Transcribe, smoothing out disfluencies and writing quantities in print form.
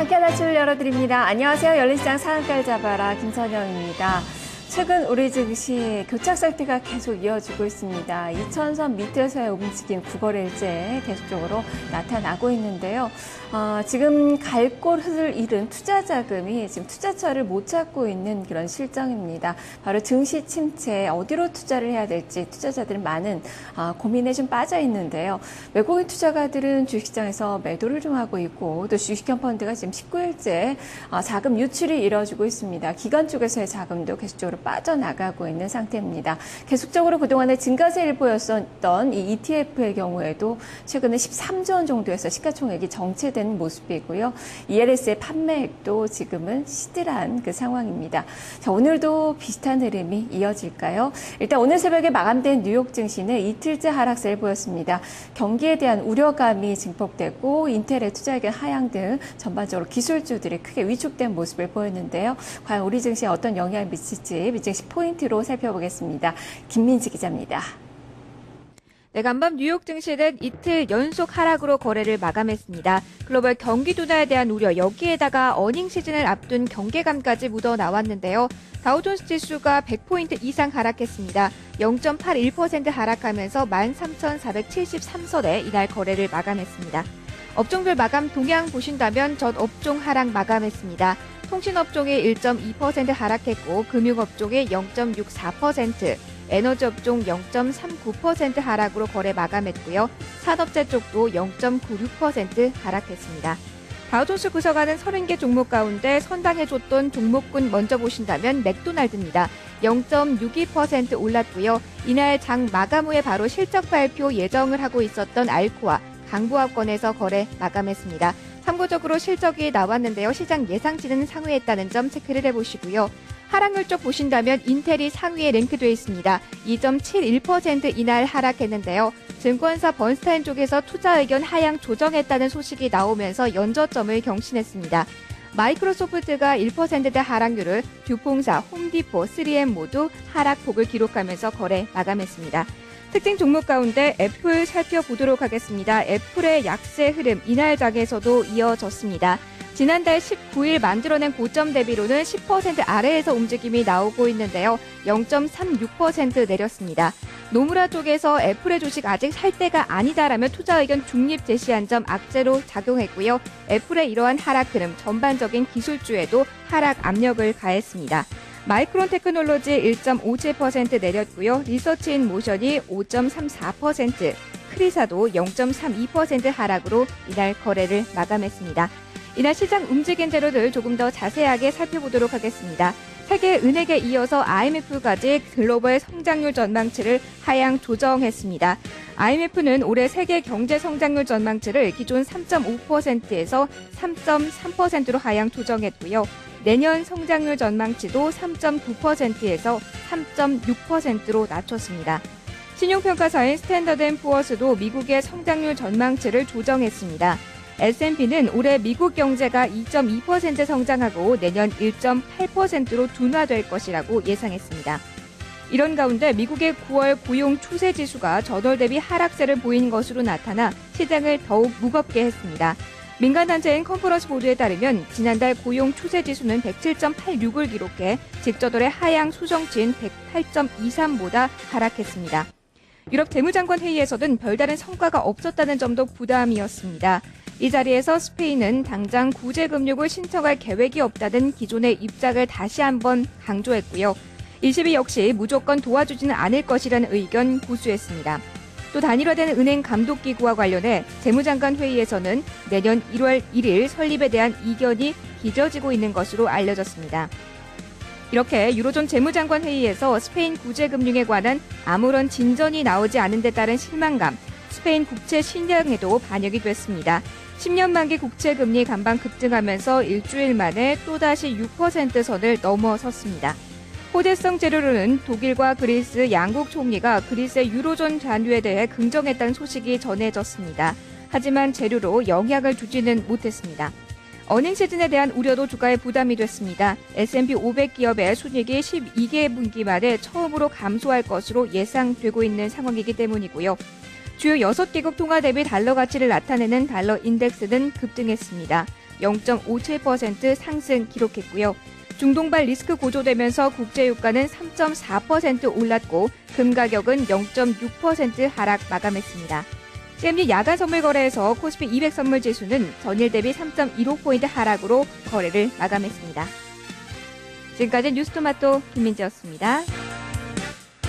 상쾌한 아침을 열어드립니다. 안녕하세요. 열린 시장 상한가를 잡아라 김선영입니다. 최근 우리 증시 교착 상태가 계속 이어지고 있습니다. 2000선 밑에서의 움직임 9거래일째 계속적으로 나타나고 있는데요. 지금 갈 곳을 잃은 투자 자금이 지금 투자처를 못 찾고 있는 그런 실정입니다. 바로 증시 침체, 어디로 투자를 해야 될지 투자자들은 많은 고민에 좀 빠져 있는데요. 외국인 투자가들은 주식시장에서 매도를 좀 하고 있고 또 주식형 펀드가 지금 19일째 자금 유출이 이뤄지고 있습니다. 기관 쪽에서의 자금도 계속적으로 빠져나가고 있는 상태입니다. 계속적으로 그동안에 증가세를 보였었던 이 ETF의 경우에도 최근에 13조 원 정도에서 시가총액이 정체되는 모습이고요. ELS의 판매액도 지금은 시들한 그 상황입니다. 자, 오늘도 비슷한 흐름이 이어질까요? 일단 오늘 새벽에 마감된 뉴욕 증시는 이틀째 하락세를 보였습니다. 경기에 대한 우려감이 증폭되고 인텔의 투자 의견 하향 등 전반적으로 기술주들이 크게 위축된 모습을 보였는데요. 과연 우리 증시에 어떤 영향을 미칠지 미증시 포인트로 살펴보겠습니다. 김민지 기자입니다. 네, 간밤 뉴욕 증시는 이틀 연속 하락으로 거래를 마감했습니다. 글로벌 경기 둔화에 대한 우려, 여기에다가 어닝 시즌을 앞둔 경계감까지 묻어 나왔는데요. 다우존스 지수가 100포인트 이상 하락했습니다. 0.81% 하락하면서 13,473선에 이날 거래를 마감했습니다. 업종별 마감 동향 보신다면 전 업종 하락 마감했습니다. 통신업종이 1.2% 하락했고 금융업종이 0.64%, 에너지업종 0.39% 하락으로 거래 마감했고요. 산업재 쪽도 0.96% 하락했습니다. 다우존스 구성하는 30개 종목 가운데 선당해줬던 종목군 먼저 보신다면 맥도날드입니다. 0.62% 올랐고요. 이날 장 마감 후에 바로 실적 발표 예정을 하고 있었던 알코아, 강부합권에서 거래 마감했습니다. 참고적으로 실적이 나왔는데요. 시장 예상치는 상회했다는 점 체크를 해보시고요. 하락률 쪽 보신다면 인텔이 상위에 랭크되어 있습니다. 2.71% 이날 하락했는데요. 증권사 번스타인 쪽에서 투자 의견 하향 조정했다는 소식이 나오면서 연저점을 경신했습니다. 마이크로소프트가 1%대 하락률을 듀퐁사, 홈디포, 3M 모두 하락폭을 기록하면서 거래 마감했습니다. 특징 종목 가운데 애플 살펴보도록 하겠습니다. 애플의 약세 흐름 이날 장에서도 이어졌습니다. 지난달 19일 만들어낸 고점 대비로는 10% 아래에서 움직임이 나오고 있는데요. 0.36% 내렸습니다. 노무라 쪽에서 애플의 주식 아직 살 때가 아니다라며 투자 의견 중립 제시한 점 악재로 작용했고요. 애플의 이러한 하락 흐름 전반적인 기술주에도 하락 압력을 가했습니다. 마이크론 테크놀로지 1.57% 내렸고요. 리서치인 모션이 5.34%, 크리사도 0.32% 하락으로 이날 거래를 마감했습니다. 이날 시장 움직인 재료들 조금 더 자세하게 살펴보도록 하겠습니다. 세계은행에 이어서 IMF까지 글로벌 성장률 전망치를 하향 조정했습니다. IMF는 올해 세계 경제 성장률 전망치를 기존 3.5%에서 3.3%로 하향 조정했고요. 내년 성장률 전망치도 3.9%에서 3.6%로 낮췄습니다. 신용평가사인 스탠더드앤푸어스도 미국의 성장률 전망치를 조정했습니다. S&P는 올해 미국 경제가 2.2% 성장하고 내년 1.8%로 둔화될 것이라고 예상했습니다. 이런 가운데 미국의 9월 고용 추세 지수가 전월 대비 하락세를 보인 것으로 나타나 시장을 더욱 무겁게 했습니다. 민간단체인 컨퍼런스 보도에 따르면 지난달 고용 추세 지수는 107.86을 기록해 직저돌의 하향 수정치인 108.23보다 하락했습니다. 유럽 재무장관 회의에서는 별다른 성과가 없었다는 점도 부담이었습니다. 이 자리에서 스페인은 당장 구제금융을 신청할 계획이 없다는 기존의 입장을 다시 한번 강조했고요. ECB 역시 무조건 도와주지는 않을 것이라는 의견 고수했습니다. 또 단일화된 은행 감독기구와 관련해 재무장관 회의에서는 내년 1월 1일 설립에 대한 이견이 빚어지고 있는 것으로 알려졌습니다. 이렇게 유로존 재무장관 회의에서 스페인 구제금융에 관한 아무런 진전이 나오지 않은 데 따른 실망감, 스페인 국채 신량에도 반영이 됐습니다. 10년 만기 국채금리 간밤 급등하면서 일주일 만에 또다시 6%선을 넘어섰습니다. 호재성 재료로는 독일과 그리스 양국 총리가 그리스의 유로존 잔류에 대해 긍정했다는 소식이 전해졌습니다. 하지만 재료로 영향을 주지는 못했습니다. 어닝 시즌에 대한 우려도 주가에 부담이 됐습니다. S&P 500 기업의 순이익이 12개 분기 만에 처음으로 감소할 것으로 예상되고 있는 상황이기 때문이고요. 주요 6개국 통화 대비 달러 가치를 나타내는 달러 인덱스는 급등했습니다. 0.57% 상승 기록했고요. 중동발 리스크 고조되면서 국제유가는 3.4% 올랐고 금 가격은 0.6% 하락 마감했습니다. CME 야간 선물 거래에서 코스피 200 선물 지수는 전일 대비 3.15포인트 하락으로 거래를 마감했습니다. 지금까지 뉴스토마토 김민지였습니다.